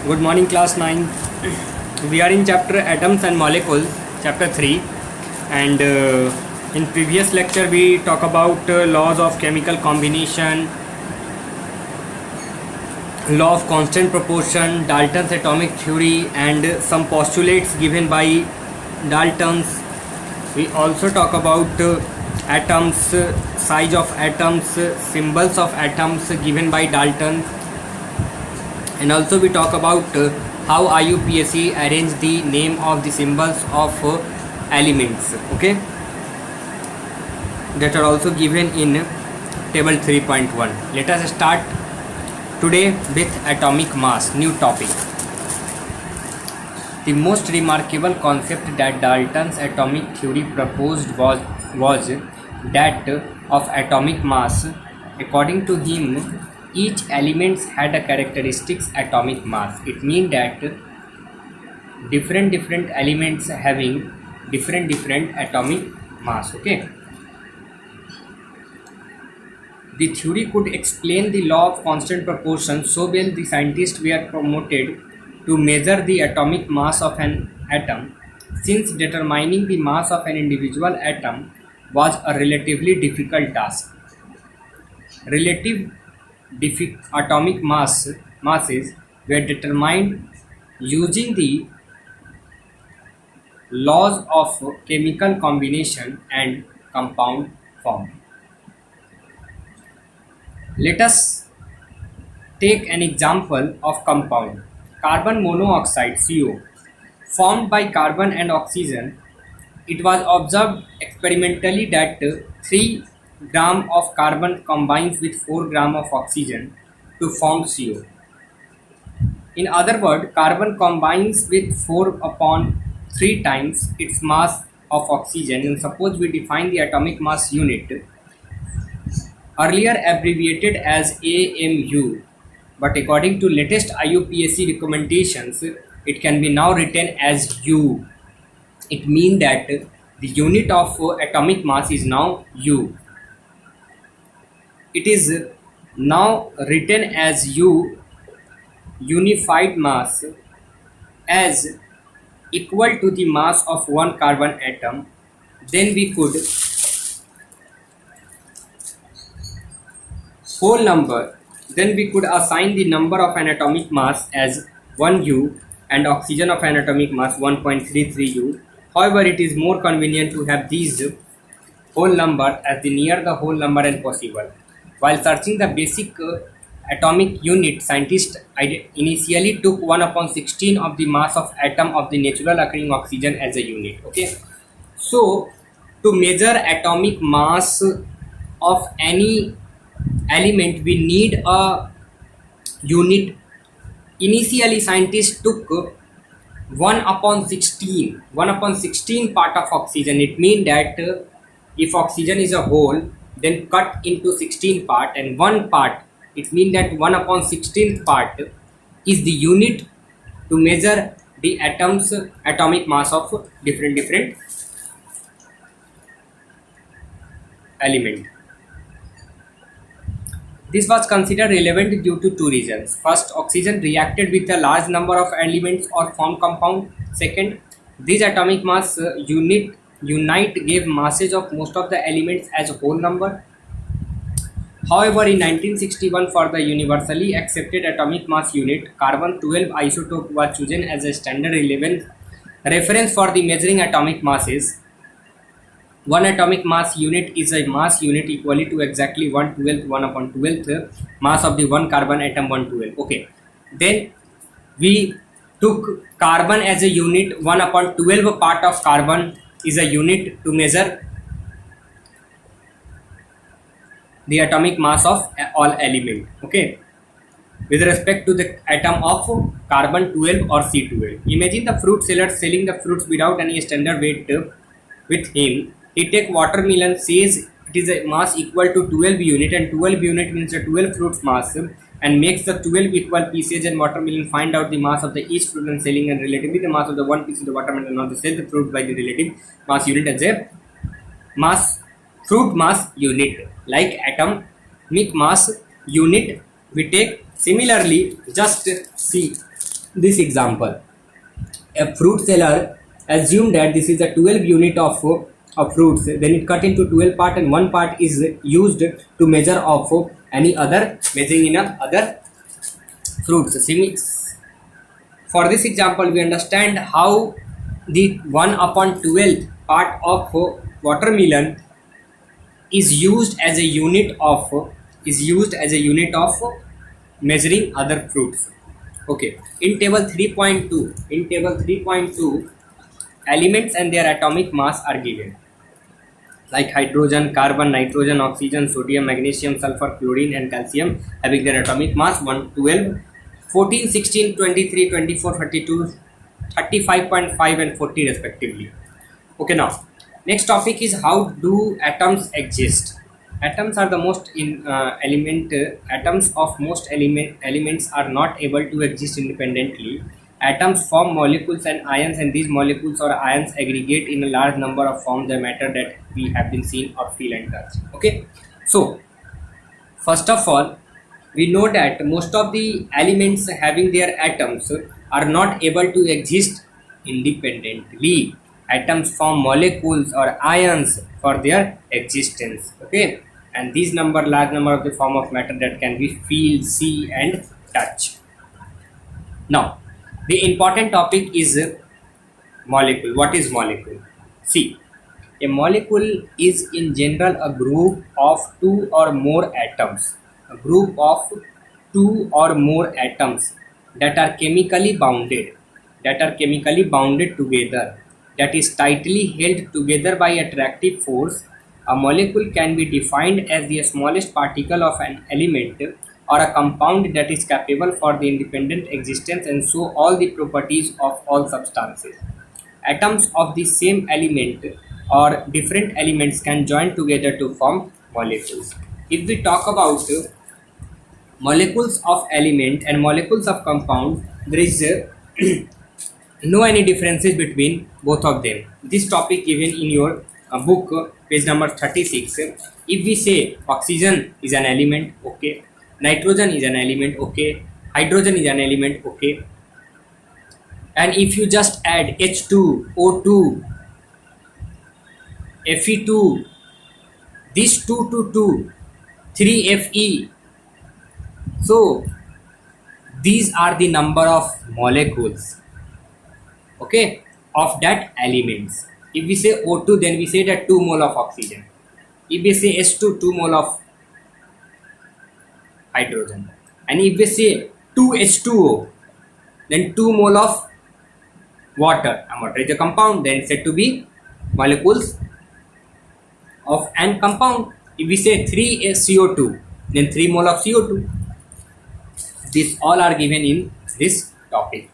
Good morning, class 9. We are in chapter Atoms and Molecules, chapter 3. And in previous lecture, we talk about laws of chemical combination, law of constant proportion, Dalton's atomic theory, and some postulates given by Dalton's. We also talk about atoms, size of atoms, symbols of atoms given by Dalton, and also we talk about how IUPAC arrange the name of the symbols of elements, okay, that are also given in table 3.1. Let us start today with atomic mass, new topic. The most remarkable concept that Dalton's atomic theory proposed was that of atomic mass. According to him, each element had a characteristics atomic mass. It means that different elements having different atomic mass. Okay. The theory could explain the law of constant proportion so well the scientists were promoted to measure the atomic mass of an atom, since determining the mass of an individual atom was a relatively difficult task. Relative atomic masses were determined using the laws of chemical combination and compound forming. Let us take an example of compound. Carbon monoxide (CO) formed by carbon and oxygen. It was observed experimentally that 3 gram of carbon combines with 4 gram of oxygen to form CO. In other words, carbon combines with 4 upon 3 times its mass of oxygen, and suppose we define the atomic mass unit, earlier abbreviated as AMU, but according to latest IUPAC recommendations, it can be now written as U. It means that the unit of atomic mass is now U. It is now written as U, unified mass, as equal to the mass of one carbon atom. Then we could whole number. Then we could assign the number of an atomic mass as 1U and oxygen of an atomic mass 1.33U. However, it is more convenient to have these whole number as the near the whole number as possible. While searching the basic atomic unit, scientists initially took 1 upon 16 of the mass of atom of the natural occurring oxygen as a unit. Okay, so to measure atomic mass of any element, we need a unit. Initially, scientists took 1 upon 16 part of oxygen. It means that if oxygen is a whole, then cut into 16 part, and one part, it means that 1 upon 16th part is the unit to measure the atomic mass of different element. This was considered relevant due to 2 reasons. First, oxygen reacted with a large number of elements or formed compound. Second, these atomic mass unite gave masses of most of the elements as a whole number. However, in 1961, for the universally accepted atomic mass unit, carbon-12 isotope was chosen as a standard reference for the measuring atomic masses. One atomic mass unit is a mass unit equally to exactly 1/12 1 upon 12th mass of the one carbon atom 112. Okay, then we took carbon as a unit. 1 upon 12 part of carbon is a unit to measure the atomic mass of all element. Okay, with respect to the atom of carbon 12 or C12. Imagine the fruit seller selling the fruits without any standard weight with him. He take watermelon, says it is a mass equal to 12 unit, and 12 unit means the 12 fruits mass, and makes the 12 equal pieces, and watermelon find out the mass of the each fruit and selling, and relatively the mass of the one piece of the watermelon or the sell the fruit by the relative mass unit as a fruit mass unit. Like atomic mass unit, we take similarly, just see this example. A fruit seller assumed that this is a 12 unit of fruits, then it cut into 12 part and one part is used to measure of any other measuring in a other fruits. For this example, we understand how the 1 upon 12 part of watermelon is used as a unit of measuring other fruits. Okay, in table 3.2 elements and their atomic mass are given, like hydrogen, carbon, nitrogen, oxygen, sodium, magnesium, sulfur, chlorine and calcium, having their atomic mass 1, 12, 14, 16, 23, 24, 32, 35.5 and 40 respectively. Okay, now next topic is how do atoms exist. Atoms are the most atoms of most elements are not able to exist independently. Atoms form molecules and ions, and these molecules or ions aggregate in a large number of forms the matter that we have been seen or feel and touch. Okay, so first of all, we know that most of the elements having their atoms are not able to exist independently. Atoms form molecules or ions for their existence. Okay, and these large number of the form of matter that can be feel, see and touch. Now the important topic is molecule. What is molecule? See, a molecule is in general a group of two or more atoms. A group of two or more atoms that are chemically bounded, together, that is tightly held together by attractive force. A molecule can be defined as the smallest particle of an element or a compound that is capable for the independent existence and so all the properties of all substances. Atoms of the same element or different elements can join together to form molecules. If we talk about molecules of element and molecules of compound, there is no any differences between both of them. This topic given in your book, page number 36. If we say oxygen is an element, okay, nitrogen is an element, okay, hydrogen is an element, okay, and if you just add H2, O2, Fe2, these 2 to 2, 3Fe, so these are the number of molecules, okay, of that elements. If we say O2, then we say that 2 mole of oxygen. If we say H2, 2 mole of hydrogen. And if we say 2H2O, then 2 mole of water. And water is a compound, then said to be molecules of an compound. If we say 3CO2, then 3 mole of CO2. These all are given in this topic.